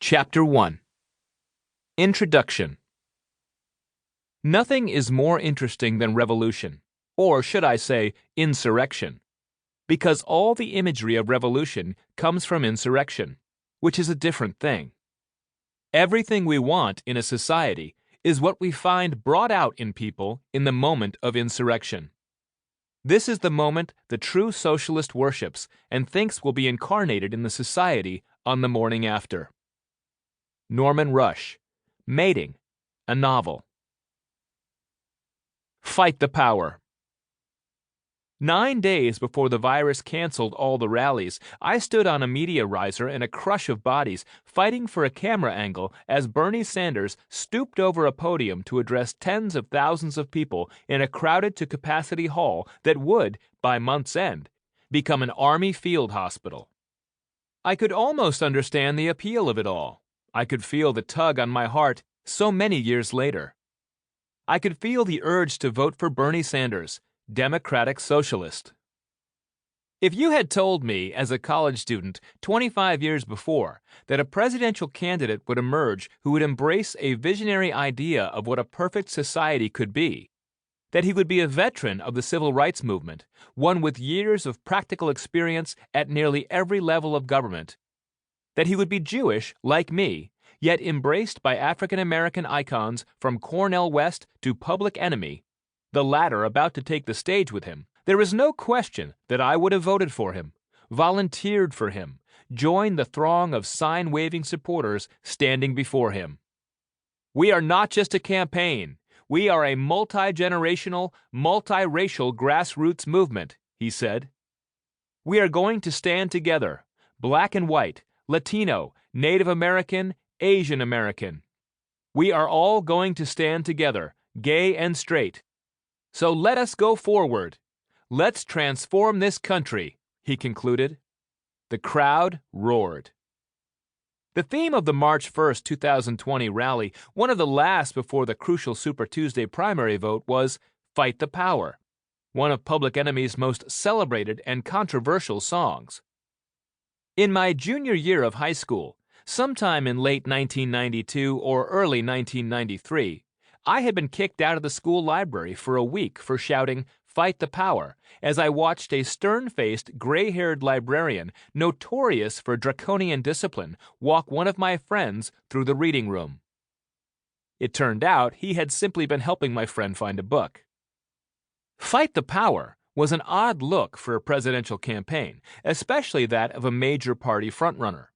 Chapter 1 Introduction. Nothing is more interesting than revolution, or should I say, insurrection, because all the imagery of revolution comes from insurrection, which is a different thing. Everything we want in a society is what we find brought out in people in the moment of insurrection. This is the moment the true socialist worships and thinks will be incarnated in the society on the morning after. Norman Rush, Mating, a Novel. Fight the Power. 9 days before the virus canceled all the rallies, I stood on a media riser in a crush of bodies fighting for a camera angle as Bernie Sanders stooped over a podium to address tens of thousands of people in a crowded-to-capacity hall that would, by month's end, become an army field hospital. I could almost understand the appeal of it all. I could feel the tug on my heart so many years later. I could feel the urge to vote for Bernie Sanders, Democratic Socialist. If you had told me as a college student 25 years before that a presidential candidate would emerge who would embrace a visionary idea of what a perfect society could be, that he would be a veteran of the civil rights movement, one with years of practical experience at nearly every level of government, that he would be Jewish, like me, yet embraced by African-American icons from Cornel West to Public Enemy, the latter about to take the stage with him, there is no question that I would have voted for him, volunteered for him, joined the throng of sign-waving supporters standing before him. We are not just a campaign. We are a multi-generational, multiracial grassroots movement, he said. We are going to stand together, black and white, Latino, Native American, Asian American. We are all going to stand together, gay and straight. So let us go forward. Let's transform this country, he concluded. The crowd roared. The theme of the March 1st, 2020 rally, one of the last before the crucial Super Tuesday primary vote, was Fight the Power, one of Public Enemy's most celebrated and controversial songs. In my junior year of high school, sometime in late 1992 or early 1993, I had been kicked out of the school library for a week for shouting, "Fight the Power," as I watched a stern-faced, gray-haired librarian notorious for draconian discipline walk one of my friends through the reading room. It turned out he had simply been helping my friend find a book. Fight the Power was an odd look for a presidential campaign, especially that of a major party frontrunner.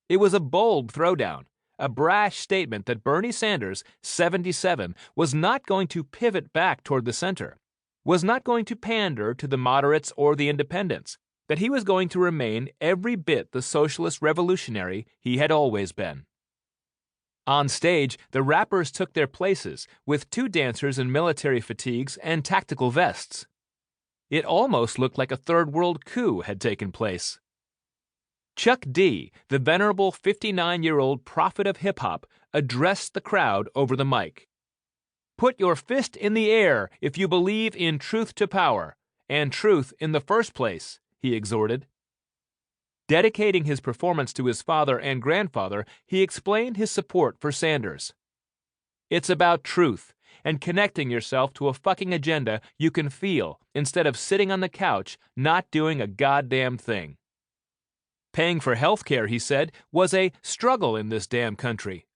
It was a bold throwdown, a brash statement that Bernie Sanders, 77, was not going to pivot back toward the center, was not going to pander to the moderates or the independents, that he was going to remain every bit the socialist revolutionary he had always been. On stage, the rappers took their places, with 2 dancers in military fatigues and tactical vests. It almost looked like a third world coup had taken place. Chuck D, the venerable 59-year-old prophet of hip-hop, addressed the crowd over the mic. Put your fist in the air if you believe in truth to power, and truth in the first place, he exhorted. Dedicating his performance to his father and grandfather, he explained his support for Sanders. It's about truth and connecting yourself to a fucking agenda you can feel instead of sitting on the couch not doing a goddamn thing. Paying for health care, he said, was a struggle in this damn country.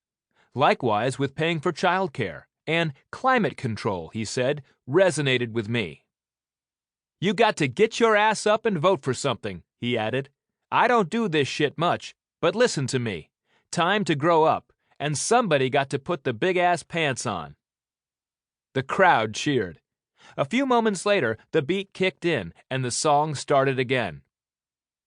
Likewise with paying for child care, and climate control, he said, resonated with me. You got to get your ass up and vote for something, he added. I don't do this shit much, but listen to me. Time to grow up, and somebody got to put the big-ass pants on. The crowd cheered. A few moments later, the beat kicked in, and the song started again.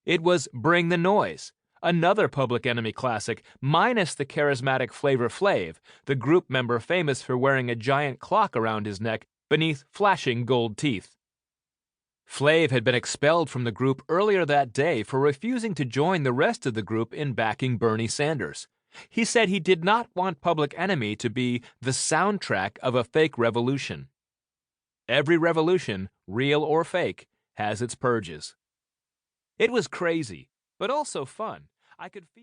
It was Bring the Noise, another Public Enemy classic, minus the charismatic Flavor Flav, the group member famous for wearing a giant clock around his neck beneath flashing gold teeth. Flav had been expelled from the group earlier that day for refusing to join the rest of the group in backing Bernie Sanders. He said he did not want Public Enemy to be the soundtrack of a fake revolution. Every revolution, real or fake, has its purges. It was crazy, but also fun. I could feel